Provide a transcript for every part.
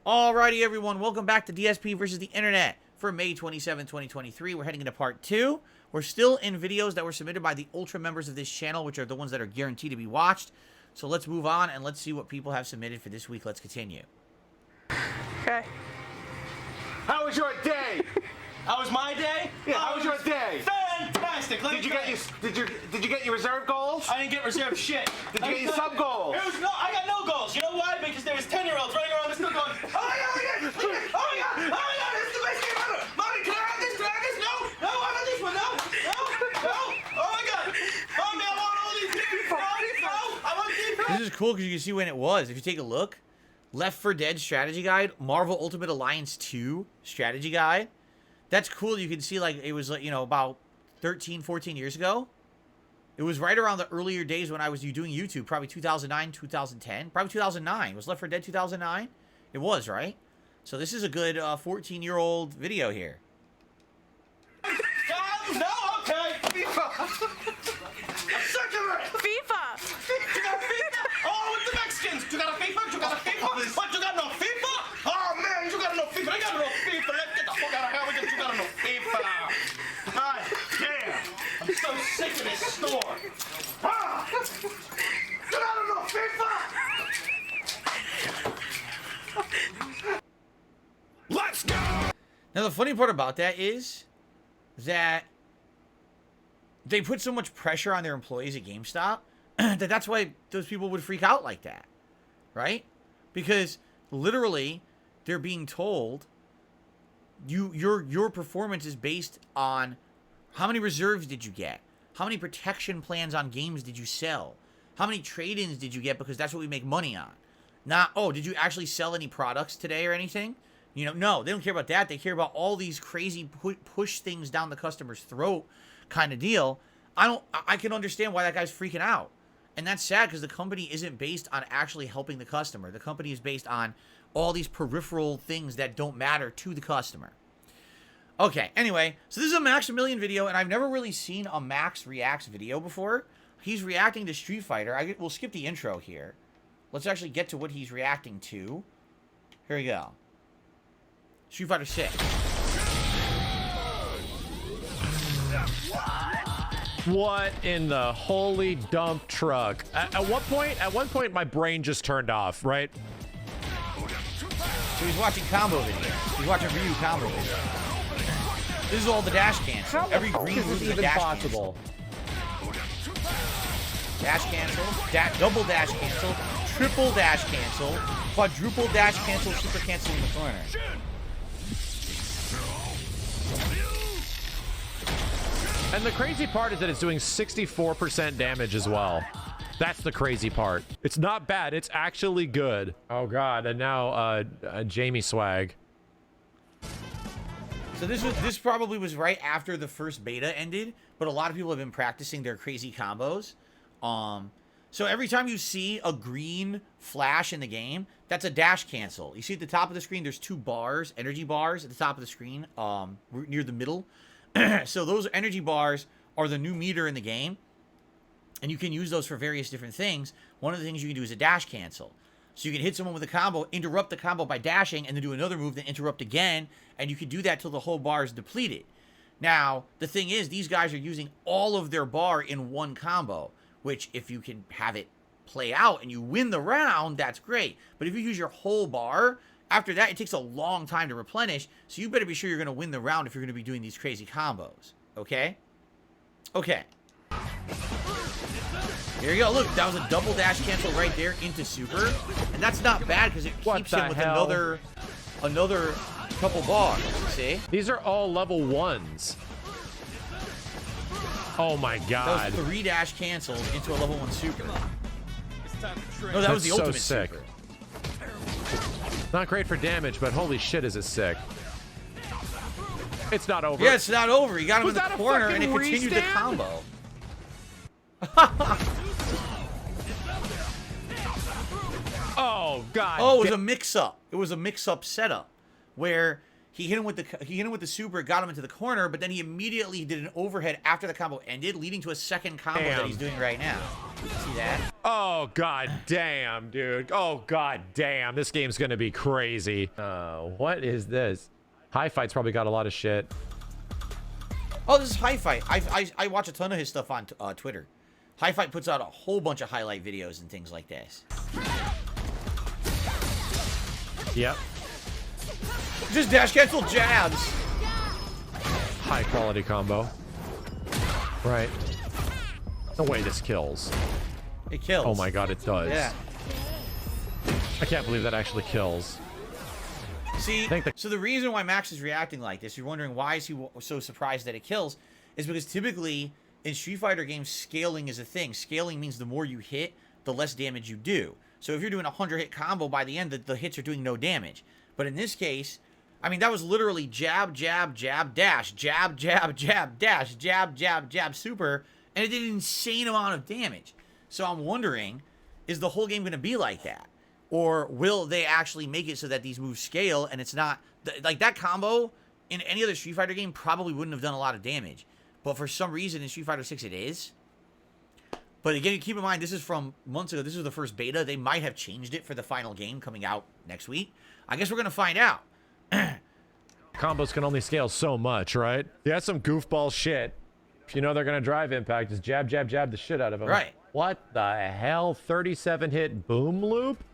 Alrighty, everyone, welcome back to DSP versus the Internet for May 27, 2023. We're heading into part 2. We're still in videos that were submitted by the Ultra members of this channel, which are the ones that are guaranteed to be watched. So let's move on and let's see what people have submitted for this week. Let's continue. Okay. How was your day? How was my day? Yeah, how was your day? Fantastic. Did you get your reserve goals? I didn't get reserved shit. Did you get your sub goals? I got no goals. You know why? Because there was 10-year-olds running around the store going, oh my god, oh my god, oh my god, oh my god, this is the best game ever. Mommy, can I have this? Can I have this? No, no, I want this one. No, no, no. Oh my god. Mommy, I want all these things. No, no, I want these. This is cool because you can see when it was. If you take a look, Left 4 Dead strategy guide, Marvel Ultimate Alliance 2 strategy guide. That's cool. You can see, like, it was, like, you know, about 13, 14 years ago. It was right around the earlier days when I was doing YouTube, probably 2009, 2010. Probably 2009. Was Left 4 Dead 2009? It was, right? So this is a good 14-year-old video here. No, okay. FIFA. FIFA! Oh, with the Mexicans. You got a FIFA? You got a FIFA? What, you got no FIFA? Oh, man, you got no FIFA. I got no FIFA. Let's get the fuck out of here because you got no FIFA. God damn. I'm so sick of this store. Ah! You got no FIFA? Let's go! Now, the funny part about that is that they put so much pressure on their employees at GameStop that's why those people would freak out like that, right? Because literally, they're being told your performance is based on how many reserves did you get, how many protection plans on games did you sell, how many trade-ins did you get, because that's what we make money on. Not, oh, did you actually sell any products today or anything? You know, no, they don't care about that. They care about all these crazy push things down the customer's throat kind of deal. I can understand why that guy's freaking out. And that's sad because the company isn't based on actually helping the customer. The company is based on all these peripheral things that don't matter to the customer. Okay, anyway, so this is a Maximilian video, and I've never really seen a Max Reacts video before. He's reacting to Street Fighter. We'll skip the intro here. Let's actually get to what he's reacting to. Here we go. Street Fighter 6. What in the holy dump truck? At one point, my brain just turned off, right? So he's watching combo videos. He's watching Ryu combo videos. This is all the dash cancel. Every green move is a dash possible. Cancel. Dash cancel. Double dash cancel. Triple dash cancel. Quadruple dash cancel. Super cancel in the corner. And the crazy part is that it's doing 64% damage as well. That's the crazy part. It's not bad. It's actually good. Oh god, and now Jamie swag. So this probably was right after the first beta ended, but a lot of people have been practicing their crazy combos. So every time you see a green flash in the game, that's a dash cancel. You see at the top of the screen, there's 2 bars, energy bars at the top of the screen, near the middle. So those energy bars are the new meter in the game, and you can use those for various different things. One of the things you can do is a dash cancel. So you can hit someone with a combo, interrupt the combo by dashing, and then do another move, then interrupt again, and you can do that till the whole bar is depleted. Now, the thing is, these guys are using all of their bar in one combo, which if you can have it play out and you win the round, that's great. But if you use your whole bar, after that, it takes a long time to replenish, so you better be sure you're going to win the round if you're going to be doing these crazy combos. Okay? Okay. Here you go. Look, that was a double dash cancel right there into super. And that's not bad because it keeps him with another couple bars. See? These are all level 1s. Oh my god. That was 3 dash cancels into a level 1 super. No, that was the ultimate sick. super. Not great for damage, but holy shit is it sick. It's not over. Yeah, it's not over. He got him in the corner and it continued the combo. Oh god. Oh, it was a mix-up. It was a mix-up setup where He hit him with the super, got him into the corner, but then he immediately did an overhead after the combo ended, leading to a second combo that he's doing right now. See that? Oh, god damn, dude. Oh, god damn. This game's gonna be crazy. What is this? High Fight's probably got a lot of shit. Oh, this is High Fight. I watch a ton of his stuff on Twitter. High Fight puts out a whole bunch of highlight videos and things like this. Yep. Just dash cancel jabs. High quality combo. Right. No way this kills. It kills. Oh my god, it does. Yeah. I can't believe that actually kills. See, so the reason why Max is reacting like this, you're wondering why is he so surprised that it kills, is because typically in Street Fighter games, scaling is a thing. Scaling means the more you hit, the less damage you do. So if you're doing a 100-hit combo, by the end, the hits are doing no damage. But in this case, I mean, that was literally jab, jab, jab, dash, jab, jab, jab, dash, jab, jab, jab, super, and it did an insane amount of damage. So I'm wondering, is the whole game going to be like that? Or will they actually make it so that these moves scale and it's not... Like, that combo in any other Street Fighter game probably wouldn't have done a lot of damage. But for some reason in Street Fighter 6 it is. But again, keep in mind, this is from months ago. This is the first beta. They might have changed it for the final game coming out next week. I guess we're going to find out. Combos can only scale so much, right? Yeah, some goofball shit. If you know they're going to drive impact, just jab, jab, jab the shit out of them. Right. What the hell? 37-hit boom loop?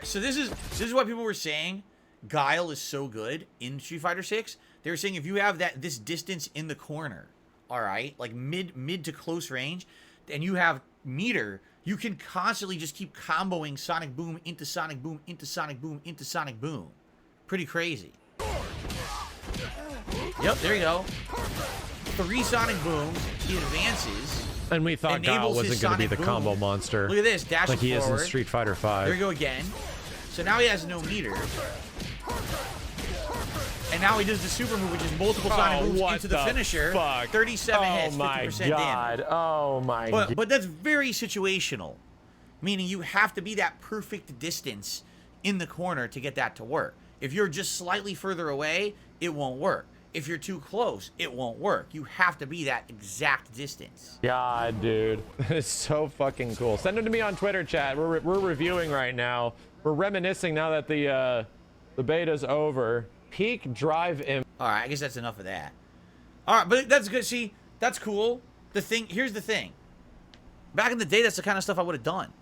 So this is what people were saying. Guile is so good in Street Fighter 6. They were saying if you have this distance in the corner, all right, like mid to close range, and you have meter, you can constantly just keep comboing Sonic Boom into Sonic Boom into Sonic Boom into Sonic Boom. Pretty crazy. Yep, there you go. 3 Sonic Booms. He advances. And we thought Guile wasn't going to be the combo monster. Look at this, dashing like he forward. is in Street Fighter 5. There we go again. So now he has no meter. And now he does the super move, which is multiple Sonic moves into the finisher. Fuck? 37 hits, 50% damage. Oh my god. But that's very situational. Meaning you have to be that perfect distance in the corner to get that to work. If you're just slightly further away, it won't work. If you're too close, it won't work. You have to be that exact distance. God, dude. It's so fucking cool. Send them to me on Twitter, chat. We're reviewing right now. We're reminiscing now that the beta's over. Peak drive in. All right, I guess that's enough of that. All right, but that's good. See, that's cool. Here's the thing. Back in the day, that's the kind of stuff I would have done.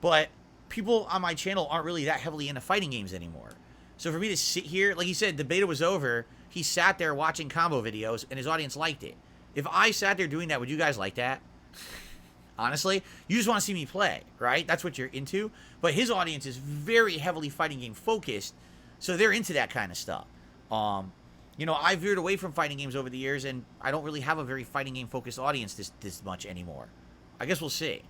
But people on my channel aren't really that heavily into fighting games anymore. So for me to sit here, like he said, the beta was over. He sat there watching combo videos, and his audience liked it. If I sat there doing that, would you guys like that? Honestly, you just want to see me play, right? That's what you're into. But his audience is very heavily fighting game focused, so they're into that kind of stuff. You know, I veered away from fighting games over the years, and I don't really have a very fighting game focused audience this much anymore. I guess we'll see.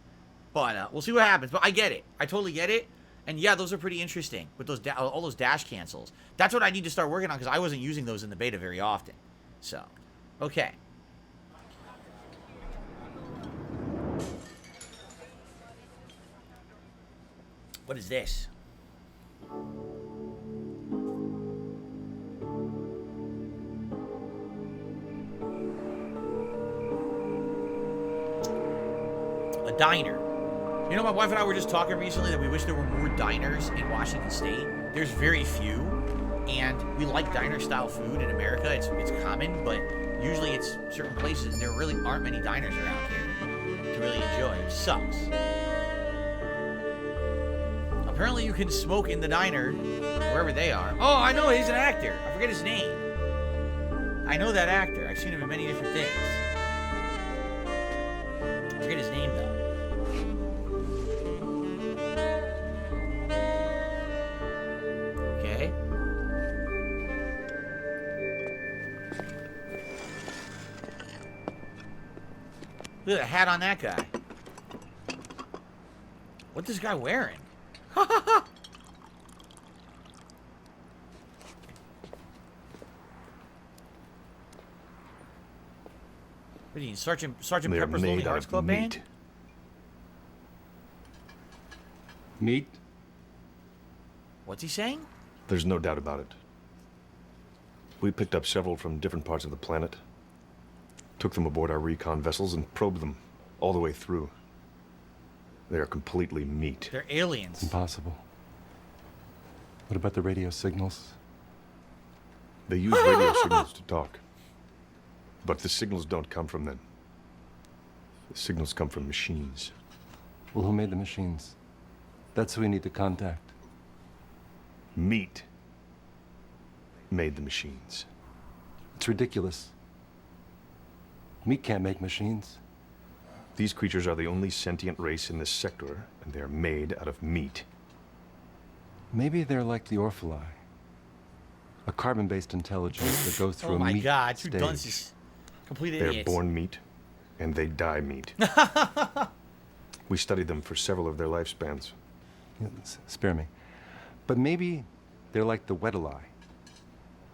But we'll see what happens. But I get it. I totally get it. And yeah, those are pretty interesting with those all those dash cancels. That's what I need to start working on because I wasn't using those in the beta very often. So, okay. What is this? A diner. You know, my wife and I were just talking recently that we wish there were more diners in Washington State. There's very few, and we like diner-style food in America. It's common, but usually it's certain places, and there really aren't many diners around here to really enjoy. It sucks. Apparently you can smoke in the diner, wherever they are. Oh, I know, he's an actor. I forget his name. I know that actor. I've seen him in many different things. I forget his name, though. Okay. Look at the hat on that guy. What's this guy wearing? What are you, Sergeant Pepper's Lonely Hearts Club Band? Meat? What's he saying? There's no doubt about it. We picked up several from different parts of the planet, took them aboard our recon vessels, and probed them all the way through. They are completely meat. They're aliens. Impossible. What about the radio signals? They use radio signals to talk. But the signals don't come from them. The signals come from machines. Well, who made the machines? That's who we need to contact. Meat made the machines. It's ridiculous. Meat can't make machines. These creatures are the only sentient race in this sector, and they're made out of meat. Maybe they're like the Orphalai. A carbon-based intelligence that goes through Oh a my meat god, two stage. dunces. Complete They're idiots. born meat, and they die meat. We studied them for several of their lifespans. Spare me. But maybe they're like the Weddalai.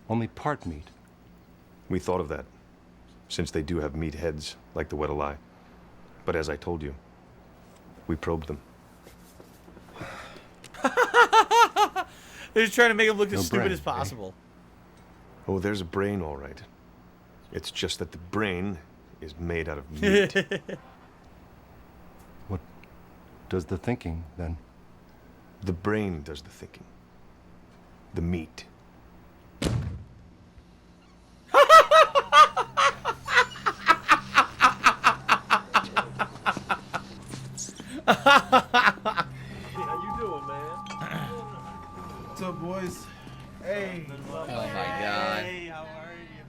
Only part meat. We thought of that, since they do have meat heads, like the Weddalai. But as I told you, we probed them. They're just trying to make him look No as stupid brain, as possible. Oh, there's a brain, all right. It's just that the brain is made out of meat. What does the thinking, then? The brain does the thinking. The meat. What's up, boys? Hey. Oh my god. Hey, how are you?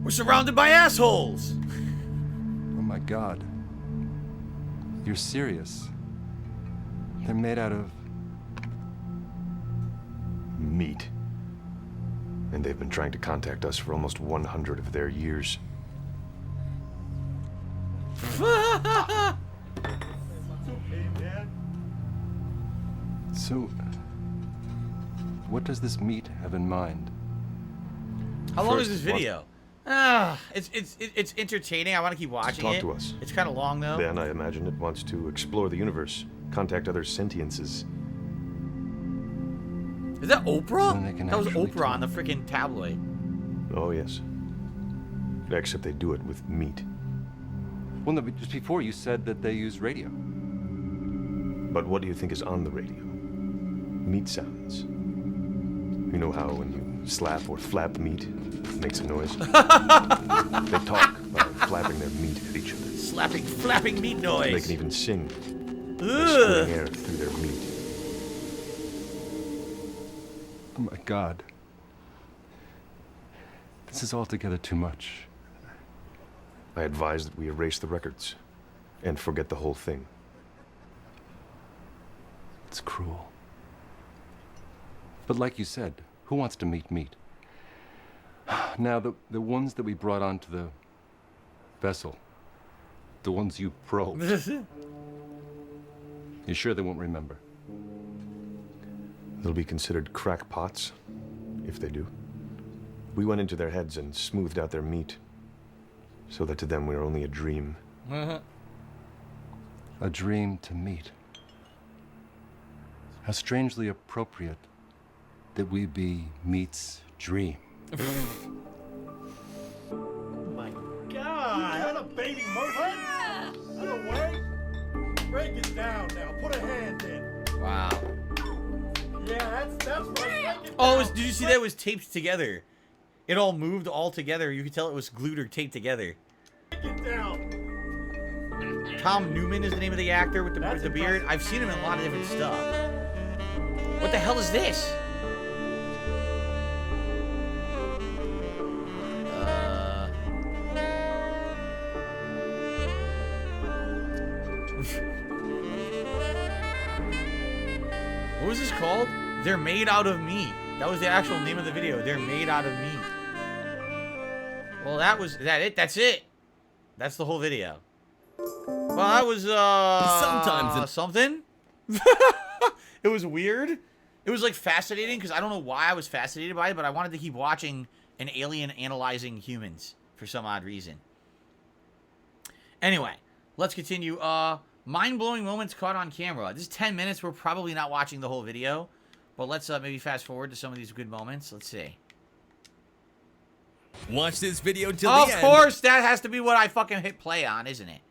We're surrounded by assholes. Oh my god. You're serious. They're made out of... Meat. And they've been trying to contact us for almost 100 of their years. So... what does this meat have in mind? How long is First, this video? It's entertaining. I want to keep watching talk it. to us. It's kind of long though. Then I imagine it wants to explore the universe, contact other sentiences. Is that Oprah? So they can That was actually Oprah on the freaking tabloid. Oh, yes. Except they do it with meat. Well, no, but just before you said that they use radio. But what do you think is on the radio? Meat sounds. You know how when you slap or flap meat, it makes a noise? They talk by flapping their meat at each other. Slapping, flapping meat noise. They can even sing by Ugh. squirting air through their meat. Oh my god. This is altogether too much. I advise that we erase the records and forget the whole thing. It's cruel. But like you said, who wants to meet meat? Now, the ones that we brought onto the vessel, the ones you probed, you sure they won't remember? They'll be considered crackpots, if they do. We went into their heads and smoothed out their meat, so that to them we are only a dream. A dream to meet. How strangely appropriate that we be meat's dream. My God, that a baby monkey? Out of way? Break it down now. Put a hand in. Wow. Yeah, that's right. Break it Oh, down. did you see that? It was taped together. It all moved all together. You could tell it was glued or taped together. Break it down. Tom Newman is the name of the actor with the beard. impressive. I've seen him in a lot of different stuff. What the hell is this? What was this called? They're made out of meat. That was the actual name of the video. They're made out of meat. Well, that's it. That's the whole video. Well, that was something. It was weird. It was like fascinating because I don't know why I was fascinated by it, but I wanted to keep watching an alien analyzing humans for some odd reason. Anyway, let's continue. Mind-blowing moments caught on camera. This is 10 minutes. We're probably not watching the whole video. But let's maybe fast forward to some of these good moments. Let's see. Watch this video till the end. Of course, that has to be what I fucking hit play on, isn't it?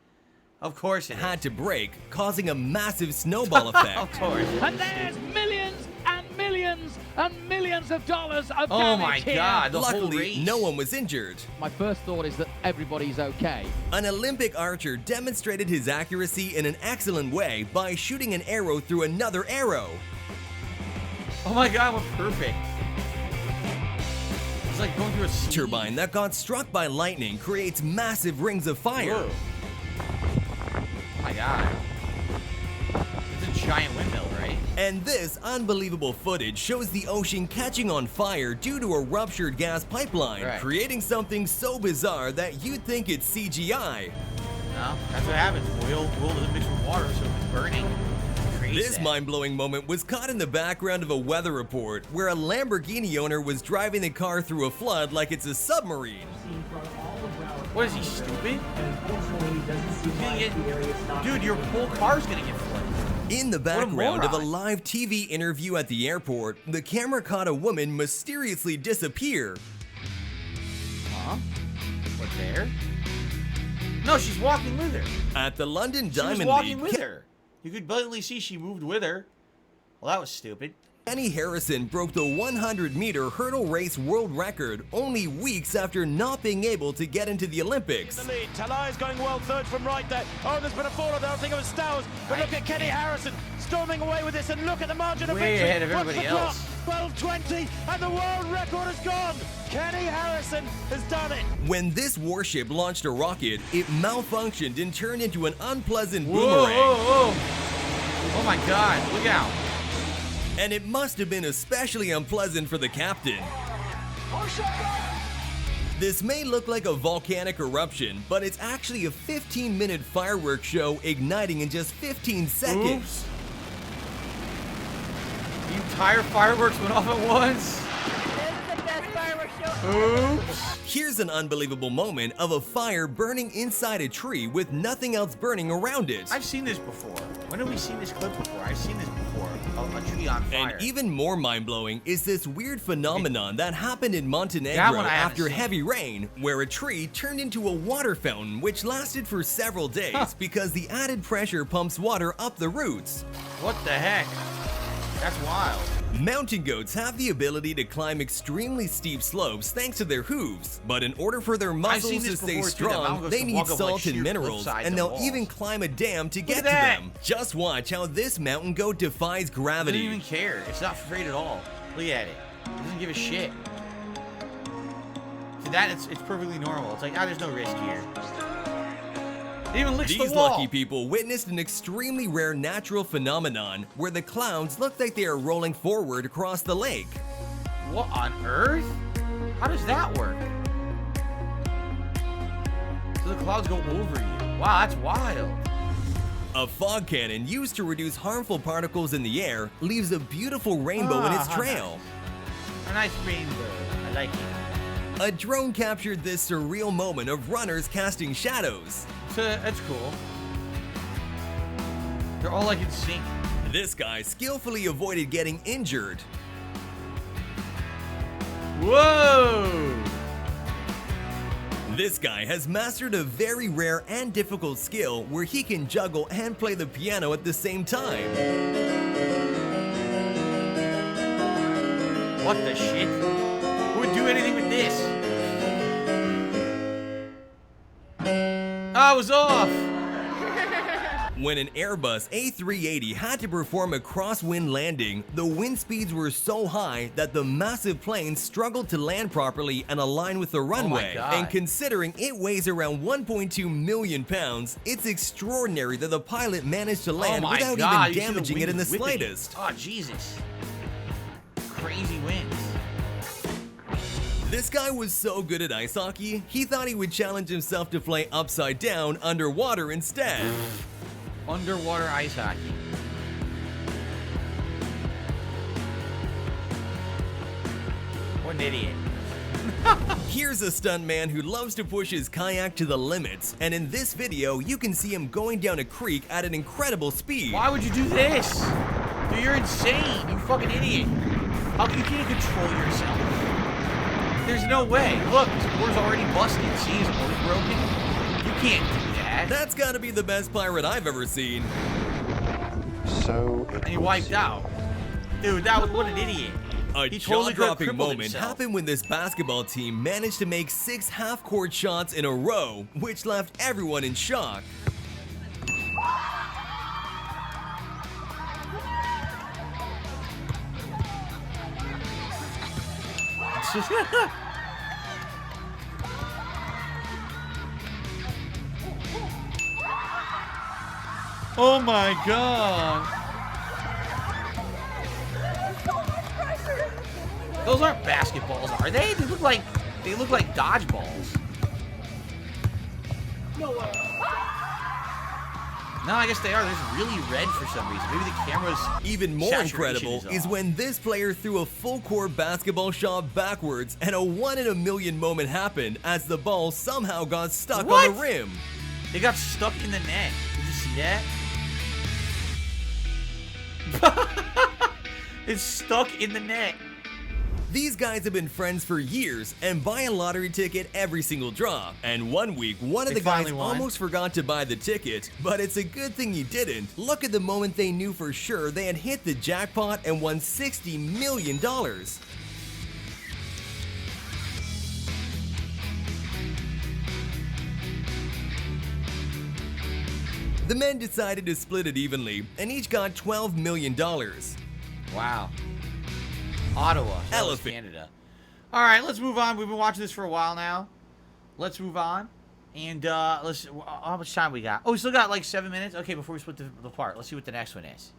Of course it is. Had to break, causing a massive snowball effect. Of course. And there's millions and millions and millions of dollars of damage Oh my here. God, the whole Luckily, race. no one was injured. My first thought is that everybody's okay. An Olympic archer demonstrated his accuracy in an excellent way by shooting an arrow through another arrow. Oh my God, we're perfect. It's like going through a sea. Turbine that got struck by lightning creates massive rings of fire. Whoa. Oh my God. It's a giant windmill, right? And this unbelievable footage shows the ocean catching on fire due to a ruptured gas pipeline, Right. creating something so bizarre that you'd think it's CGI. No, that's what happens. Oil doesn't mix with water, so it's burning. This mind-blowing moment was caught in the background of a weather report where a Lamborghini owner was driving the car through a flood like it's a submarine. What is he, stupid? Dude, your whole car's gonna get flooded. In the background of a moron. live TV interview at the airport, the camera caught a woman mysteriously disappear. Huh? What, there? No, she's walking with her. At the London She was Diamond walking League, with her. You could blatantly see she moved with her. Well, that was stupid. Kenny Harrison broke the 100-meter hurdle race world record only weeks after not being able to get into the Olympics. The lead. Talai's going well third from right there. Oh, there's been a fall there. I think it was Stowers. But look at Kenny Harrison storming away with this, and look at the margin of Way victory. ahead of What's everybody the clock? else. 12:20, and the world record is gone. Kenny Harrison has done it. When this warship launched a rocket, it malfunctioned and turned into an unpleasant Whoa, boomerang. whoa, whoa. Oh my God, look out. And it must have been especially unpleasant for the captain. This may look like a volcanic eruption, but it's actually a 15-minute fireworks show igniting in just 15 seconds. Oops. The entire fireworks went off at once. This is the best fireworks show. Oops. Here's an unbelievable moment of a fire burning inside a tree with nothing else burning around it. I've seen this before. When have we seen this clip before? I've seen this before. A tree on fire. And even more mind-blowing is this weird phenomenon that happened in That Montenegro one I haven't after seen. heavy rain, where a tree turned into a water fountain which lasted for several days because the added pressure pumps water up the roots. What the heck? That's wild. Mountain goats have the ability to climb extremely steep slopes thanks to their hooves, but in order for their I've seen muscles to this stay before, too, that mountain strong, goats they can need walk up, like, salt sheer and cliff minerals, sides and and they'll walls. even climb a dam to get at to that. them. Just watch how this mountain goat defies It doesn't gravity. even care. It's not afraid at all. Look at it. It doesn't give a shit. To that, it's perfectly normal. It's like, there's no risk here. It even licks These the wall. lucky people witnessed an extremely rare natural phenomenon where the clouds look like they are rolling forward across the lake. What on earth? How does that work? So the clouds go over you. Wow, that's wild. A fog cannon used to reduce harmful particles in the air leaves a beautiful rainbow in its how trail. nice. A nice rainbow. I like it. A drone captured this surreal moment of runners casting shadows. So that's cool. They're all like in sync. This guy skillfully avoided getting injured. Whoa! This guy has mastered a very rare and difficult skill where he can juggle and play the piano at the same time. What the shit? Who would do anything with this? I was off! When an Airbus A380 had to perform a crosswind landing, the wind speeds were so high that the massive plane struggled to land properly and align with the runway. God. And considering it weighs around 1.2 million pounds, it's extraordinary that the pilot managed to land Oh my without God, even you see the damaging it in wind the whipping it. slightest. Oh, Jesus. Crazy winds. This guy was so good at ice hockey, he thought he would challenge himself to play upside down underwater instead. Underwater ice hockey. What an idiot. Here's a stuntman who loves to push his kayak to the limits, and in this video, you can see him going down a creek at an incredible speed. Why would you do this? Dude, you're insane. You fucking idiot. How can you can't control yourself? There's no way. Look, his motor's already busted. See, his motor's broken. You can't do that. That's gotta be the best pirate I've ever seen. So. And he wiped out. Dude, that was what an idiot. A He totally could have jaw-dropping crippled moment himself. happened when this basketball team managed to make 6 half-court shots in a row, which left everyone in shock. Oh my god. Those aren't basketballs, are they? They look like dodgeballs. No way. No, I guess they are. They're just really red for some reason. Maybe the camera's Even more saturation incredible is off. when this player threw a full-court basketball shot backwards, and a 1 in a million moment happened as the ball somehow got stuck What? on the rim. They got stuck in the net. Did you see that? It's stuck in the net. These guys have been friends for years and buy a lottery ticket every single draw. And one week, one of They the guys finally won. almost forgot to buy the ticket, but it's a good thing he didn't. Look at the moment they knew for sure they had hit the jackpot and won $60 million. The men decided to split it evenly, and each got $12 million. Wow. Ottawa. That was Elephant. Canada. All right, let's move on. We've been watching this for a while now. Let's move on. And let's. How much time we got? Oh, we still got like 7 minutes. Okay, before we split the part, let's see what the next one is.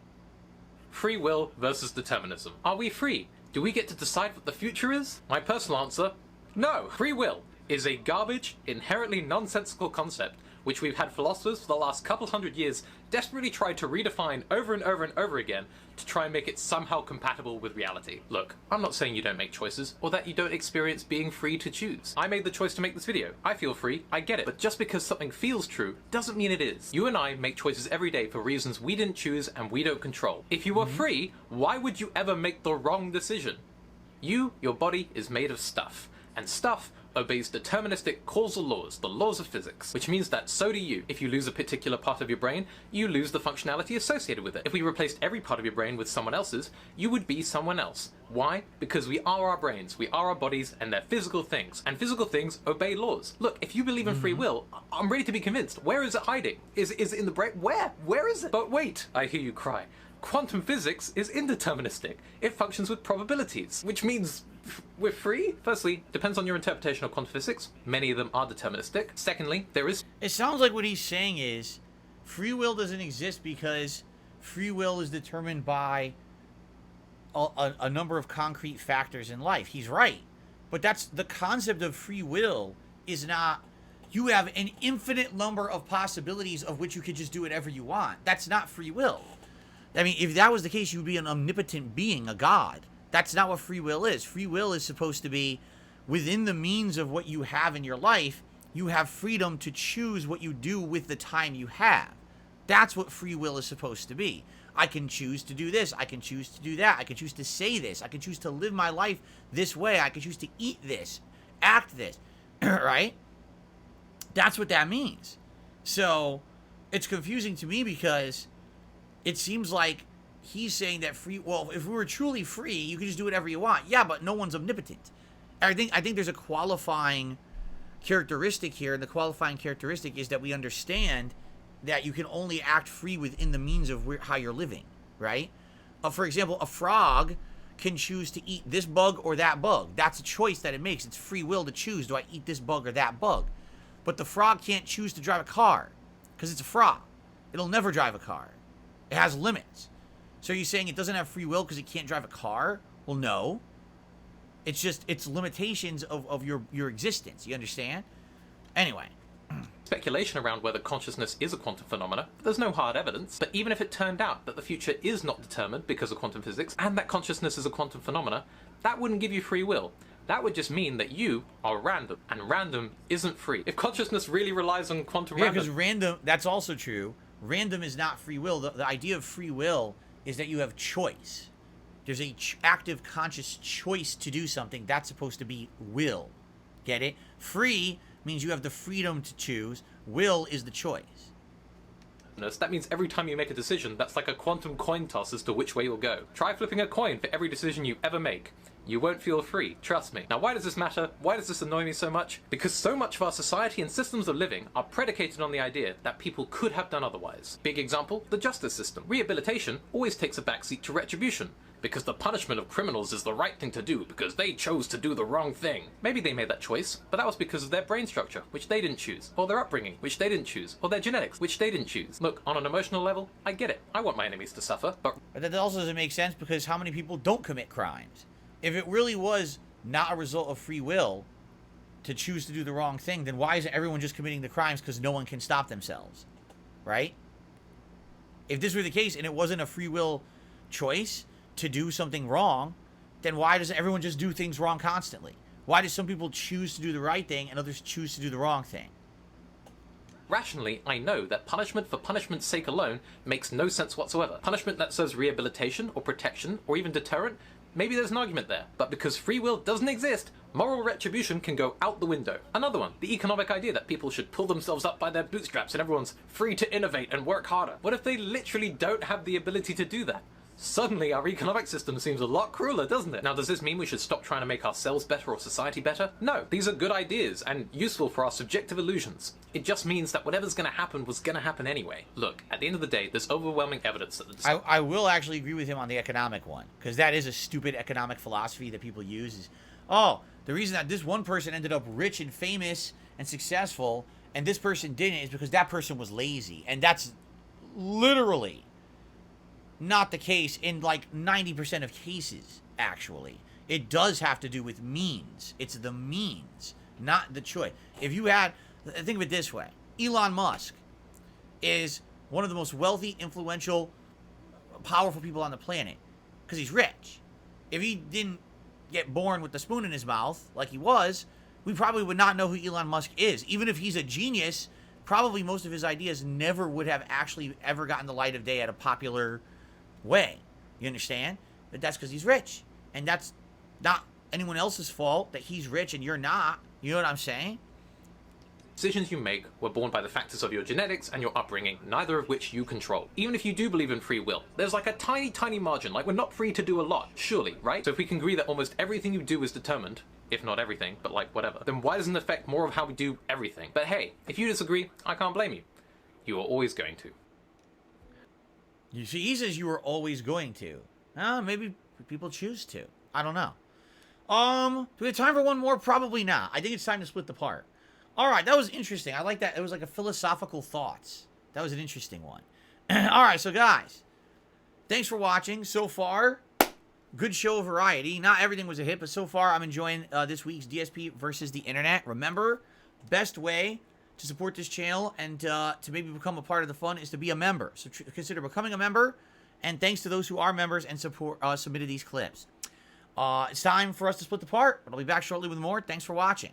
Free will versus determinism. Are we free? Do we get to decide what the future is? My personal answer, no. Free will is a garbage, inherently nonsensical concept which we've had philosophers for the last couple hundred years desperately try to redefine over and over and over again to try and make it somehow compatible with reality. Look, I'm not saying you don't make choices or that you don't experience being free to choose. I made the choice to make this video. I feel free, I get it. But just because something feels true doesn't mean it is. You and I make choices every day for reasons we didn't choose and we don't control. If you were free, why would you ever make the wrong decision? Your body is made of stuff, and stuff obeys deterministic causal laws, the laws of physics, which means that so do you. If you lose a particular part of your brain, you lose the functionality associated with it. If we replaced every part of your brain with someone else's, you would be someone else. Why? Because we are our brains, we are our bodies, and they're physical things, and physical things obey laws. Look, if you believe in free will, I'm ready to be convinced. Where is it hiding? Is it in the brain? Where? Where is it? But wait, I hear you cry. Quantum physics is indeterministic. It functions with probabilities, which means we're free? Firstly, depends on your interpretation of quantum physics. Many of them are deterministic. Secondly, there is... It sounds like what he's saying is free will doesn't exist because free will is determined by a number of concrete factors in life. He's right. But that's the concept of free will is not... You have an infinite number of possibilities of which you could just do whatever you want. That's not free will. I mean, if that was the case, you would be an omnipotent being, a god. That's not what free will is. Free will is supposed to be within the means of what you have in your life. You have freedom to choose what you do with the time you have. That's what free will is supposed to be. I can choose to do this. I can choose to do that. I can choose to say this. I can choose to live my life this way. I can choose to eat this, act this, right? That's what that means. So it's confusing to me because it seems like he's saying that if we were truly free, you could just do whatever you want. Yeah, but no one's omnipotent. I think there's a qualifying characteristic here, and the qualifying characteristic is that we understand that you can only act free within the means of how you're living, right? For example, a frog can choose to eat this bug or that bug. That's a choice that it makes. It's free will to choose, do I eat this bug or that bug? But the frog can't choose to drive a car because it's a frog. It'll never drive a car. It has limits. So you're saying it doesn't have free will because it can't drive a car? Well, no. It's just its limitations of your existence. You understand? Anyway. Speculation around whether consciousness is a quantum phenomena. There's no hard evidence, but even if it turned out that the future is not determined because of quantum physics, and that consciousness is a quantum phenomena, that wouldn't give you free will. that would just mean that you are random, and random isn't free. If consciousness really relies on quantum Yeah, random... because random, that's also true. Random is not free will. The idea of free will is that you have choice. There's a active conscious choice to do something. That's supposed to be will. Get it? Free means you have the freedom to choose. Will is the choice. That means every time you make a decision, that's like a quantum coin toss as to which way you'll go. Try flipping a coin for every decision you ever make. You won't feel free, trust me. Now, why does this matter? Why does this annoy me so much? Because so much of our society and systems of living are predicated on the idea that people could have done otherwise. Big example, the justice system. Rehabilitation always takes a backseat to retribution, because the punishment of criminals is the right thing to do because they chose to do the wrong thing. Maybe they made that choice, but that was because of their brain structure, which they didn't choose, or their upbringing, which they didn't choose, or their genetics, which they didn't choose. Look, on an emotional level, I get it. I want my enemies to suffer, but that also doesn't make sense because how many people don't commit crimes? If it really was not a result of free will to choose to do the wrong thing, then why isn't everyone just committing the crimes because no one can stop themselves? Right? If this were the case and it wasn't a free will choice to do something wrong, then why doesn't everyone just do things wrong constantly? Why do some people choose to do the right thing and others choose to do the wrong thing? rationally, I know that punishment for punishment's sake alone makes no sense whatsoever. Punishment that serves rehabilitation or protection or even deterrent, maybe there's an argument there. But because free will doesn't exist, moral retribution can go out the window. Another one, the economic idea that people should pull themselves up by their bootstraps and everyone's free to innovate and work harder. What if they literally don't have the ability to do that? Suddenly our economic system seems a lot crueler, doesn't it? Now, does this mean we should stop trying to make ourselves better or society better? No, these are good ideas and useful for our subjective illusions. It just means that whatever's going to happen was going to happen anyway. Look, at the end of the day, there's overwhelming evidence that the... I will actually agree with him on the economic one, because that is a stupid economic philosophy that people use is, oh, the reason that this one person ended up rich and famous and successful and this person didn't is because that person was lazy. And that's literally not the case in like 90% of cases, actually. It does have to do with means. It's the means, not the choice. If you had, think of it this way. Elon Musk is one of the most wealthy, influential, powerful people on the planet because he's rich. If he didn't get born with the spoon in his mouth like he was, we probably would not know who Elon Musk is. Even if he's a genius, probably most of his ideas never would have actually ever gotten the light of day at a popular way. You understand? But that's because he's rich. And that's not anyone else's fault that he's rich and you're not. You know what I'm saying? Decisions you make were born by the factors of your genetics and your upbringing, neither of which you control. Even if you do believe in free will, there's like a tiny, tiny margin, like we're not free to do a lot, surely, right? So if we can agree that almost everything you do is determined, if not everything, but like whatever, then why doesn't it affect more of how we do everything? But hey, if you disagree, I can't blame you. You are always going to. You see, he says you were always going to. Maybe people choose to. I don't know. Do we have time for one more? Probably not. I think it's time to split the part. All right, that was interesting. I like that. It was like a philosophical thoughts. That was an interesting one. All right, so guys, thanks for watching. So far, good show of variety. Not everything was a hit, but so far I'm enjoying this week's DSP versus the internet. Remember, best way to support this channel and to maybe become a part of the fun is to be a member. So consider becoming a member. And thanks to those who are members and submitted these clips. It's time for us to split the part, but I'll be back shortly with more. Thanks for watching.